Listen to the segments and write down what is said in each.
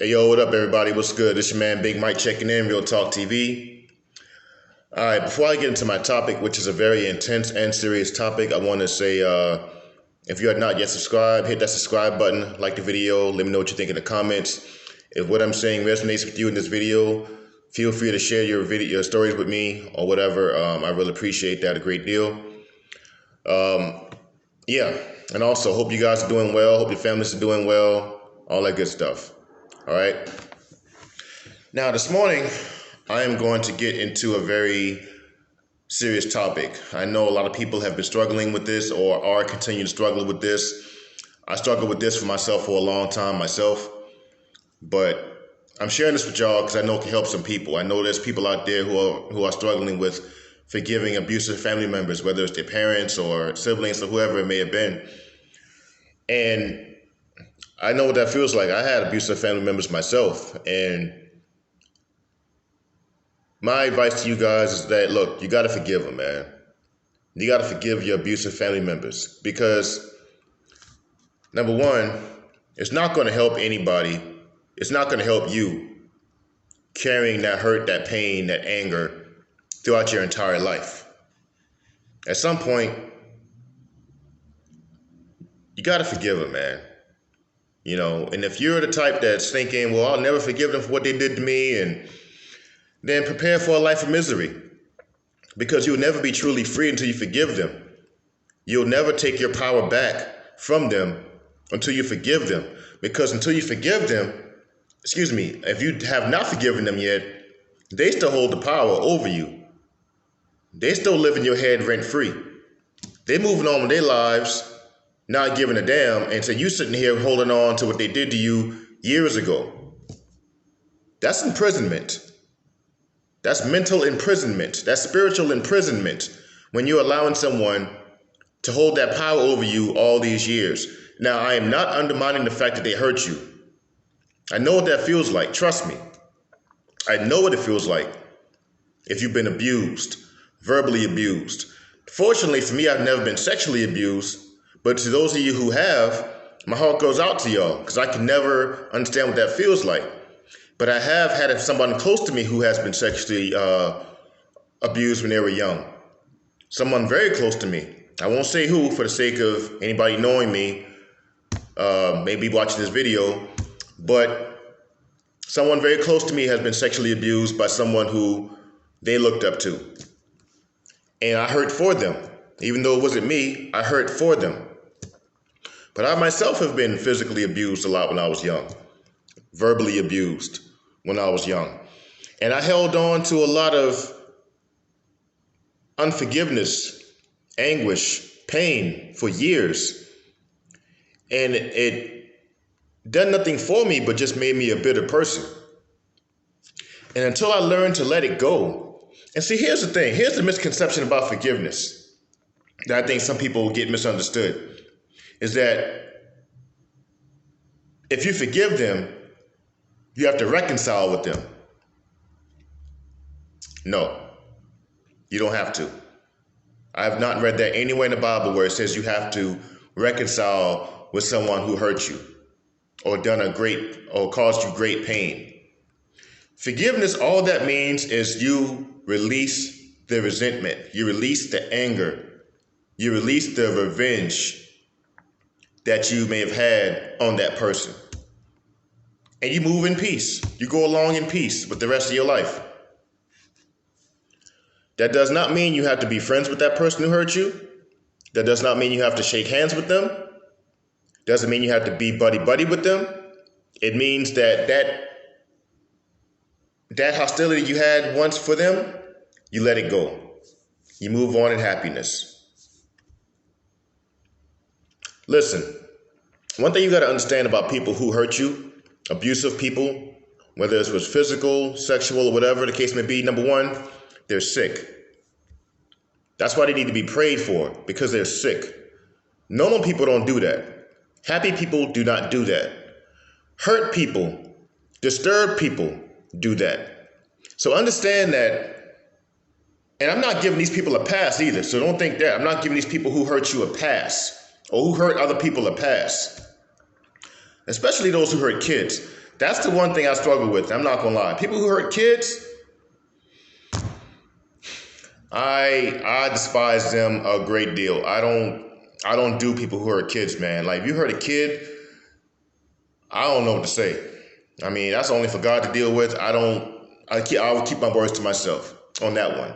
Hey, yo, what up, everybody? What's good? This your man, Big Mike, checking in, Real Talk TV. All right, before I get into my topic, which is a very intense and serious topic, I want to say if you are not yet subscribed, hit that subscribe button, like the video, let me know what you think in the comments. If what I'm saying resonates with you in this video, feel free to share your stories with me or whatever. I really appreciate that a great deal. Yeah, and also hope you guys are doing well, hope your families are doing well, all that good stuff. All right. Now, this morning, I am going to get into a very serious topic. I know a lot of people have been struggling with this or are continuing to struggle with this. I struggled with this for myself for a long time myself, but I'm sharing this with y'all because I know it can help some people. I know there's people out there who are struggling with forgiving abusive family members, whether it's their parents or siblings or whoever it may have been. And I know what that feels like. I had abusive family members myself, and my advice to you guys is that, look, you got to forgive them, man. You got to forgive your abusive family members because, number one, it's not going to help anybody. It's not going to help you carrying that hurt, that pain, that anger throughout your entire life. At some point, you got to forgive them, man. You know, and if you're the type that's thinking, well, I'll never forgive them for what they did to me, and then prepare for a life of misery because you'll never be truly free until you forgive them. You'll never take your power back from them until you forgive them, because until you forgive them, if you have not forgiven them yet, they still hold the power over you. They still live in your head rent free. They're moving on with their lives, not giving a damn, and so you sitting here holding on to what they did to you years ago. That's imprisonment. That's mental imprisonment. That's spiritual imprisonment when you're allowing someone to hold that power over you all these years. Now, I am not undermining the fact that they hurt you. I know what that feels like. Trust me. I know what it feels like if you've been abused, verbally abused. Fortunately for me, I've never been sexually abused. But to those of you who have, my heart goes out to y'all because I can never understand what that feels like. But I have had someone close to me who has been sexually abused when they were young. Someone very close to me. I won't say who for the sake of anybody knowing me, maybe watching this video, but someone very close to me has been sexually abused by someone who they looked up to. And I hurt for them. Even though it wasn't me, I hurt for them. But I myself have been physically abused a lot when I was young, verbally abused when I was young. And I held on to a lot of unforgiveness, anguish, pain for years. And it done nothing for me but just made me a bitter person. And until I learned to let it go. And see, here's the thing. Here's the misconception about forgiveness that I think some people get misunderstood. Is that if you forgive them, you have to reconcile with them. No, you don't have to. I have not read that anywhere in the Bible where it says you have to reconcile with someone who hurt you or caused you great pain. Forgiveness, all that means is you release the resentment, you release the anger, you release the revenge that you may have had on that person. And you move in peace. You go along in peace with the rest of your life. That does not mean you have to be friends with that person who hurt you. That does not mean you have to shake hands with them. Doesn't mean you have to be buddy-buddy with them. It means that hostility you had once for them, you let it go. You move on in happiness. Listen, one thing you got to understand about people who hurt you, abusive people, whether it was physical, sexual, or whatever the case may be, number one, they're sick. That's why they need to be prayed for, because they're sick. Normal people don't do that. Happy people do not do that. Hurt people, disturbed people do that. So understand that, and I'm not giving these people a pass either, so don't think that. I'm not giving these people who hurt you a pass or who hurt other people a pass, especially those who hurt kids. That's the one thing I struggle with. I'm not gonna lie. People who hurt kids, I despise them a great deal. I don't do people who hurt kids, man. Like if you hurt a kid, I don't know what to say. I mean, that's only for God to deal with. I'll keep my words to myself on that one.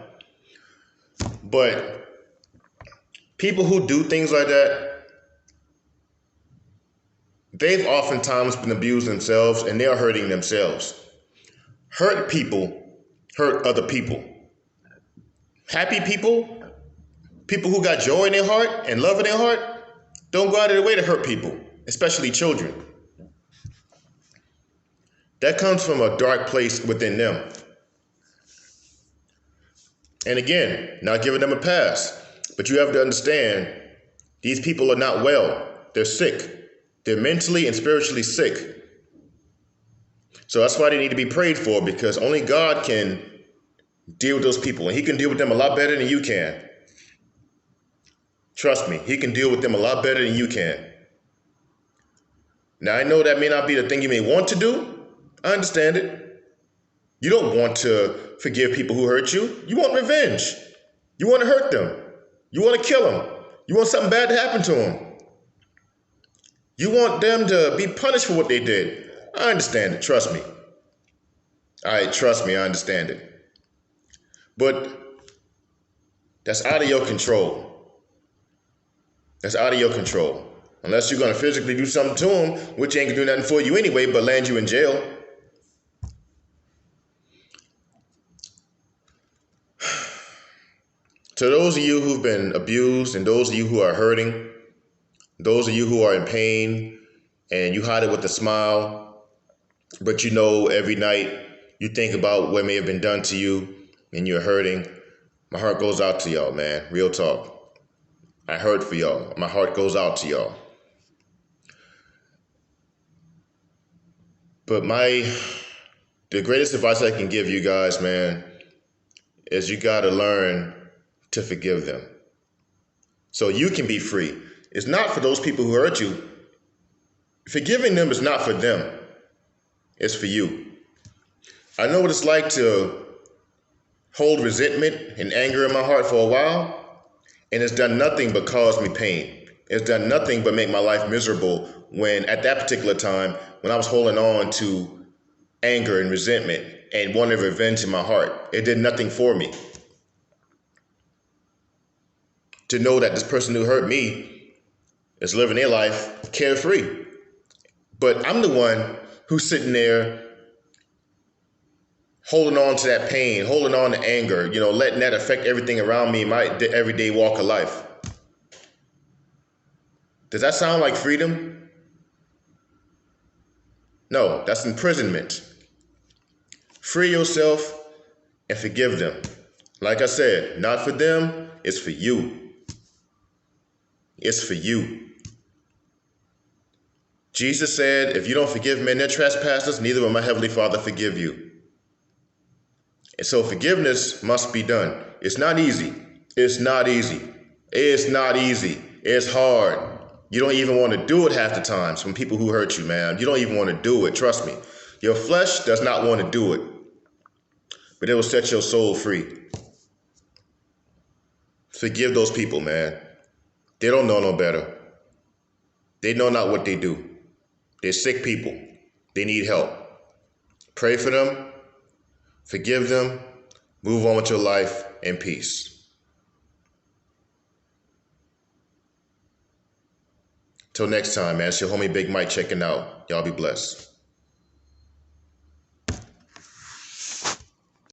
But people who do things like that, they've oftentimes been abused themselves and they're hurting themselves. Hurt people hurt other people. Happy people, people who got joy in their heart and love in their heart, don't go out of their way to hurt people, especially children. That comes from a dark place within them. And again, not giving them a pass, but you have to understand, these people are not well. They're sick. They're mentally and spiritually sick. So that's why they need to be prayed for, because only God can deal with those people, and he can deal with them a lot better than you can. Trust me, he can deal with them a lot better than you can. Now, I know that may not be the thing you may want to do. I understand it. You don't want to forgive people who hurt you. You want revenge. You want to hurt them. You want to kill them. You want something bad to happen to them. You want them to be punished for what they did. I understand it. Trust me. Trust me, I understand it. But that's out of your control. That's out of your control. Unless you're going to physically do something to them, which ain't going to do nothing for you anyway, but land you in jail. To those of you who've been abused and those of you who are hurting, those of you who are in pain and you hide it with a smile, but you know every night you think about what may have been done to you and you're hurting, my heart goes out to y'all, man. Real talk. I hurt for y'all. My heart goes out to y'all. But the greatest advice I can give you guys, man, is you got to learn to forgive them so you can be free. It's not for those people who hurt you. Forgiving them is not for them. It's for you. I know what it's like to hold resentment and anger in my heart for a while, and it's done nothing but cause me pain. It's done nothing but make my life miserable when, at that particular time, when I was holding on to anger and resentment and wanting revenge in my heart. It did nothing for me. To know that this person who hurt me is living their life carefree. But I'm the one who's sitting there holding on to that pain, holding on to anger, letting that affect everything around me in my everyday walk of life. Does that sound like freedom? No, that's imprisonment. Free yourself and forgive them. Like I said, not for them, it's for you. It's for you. Jesus said, if you don't forgive men their trespasses, neither will my heavenly Father forgive you. And so forgiveness must be done. It's not easy. It's not easy. It's not easy. It's hard. You don't even want to do it half the times from people who hurt you, man. You don't even want to do it. Trust me. Your flesh does not want to do it. But it will set your soul free. Forgive those people, man. They don't know no better. They know not what they do. They're sick people. They need help. Pray for them. Forgive them. Move on with your life in peace. Till next time, man. It's your homie Big Mike checking out. Y'all be blessed.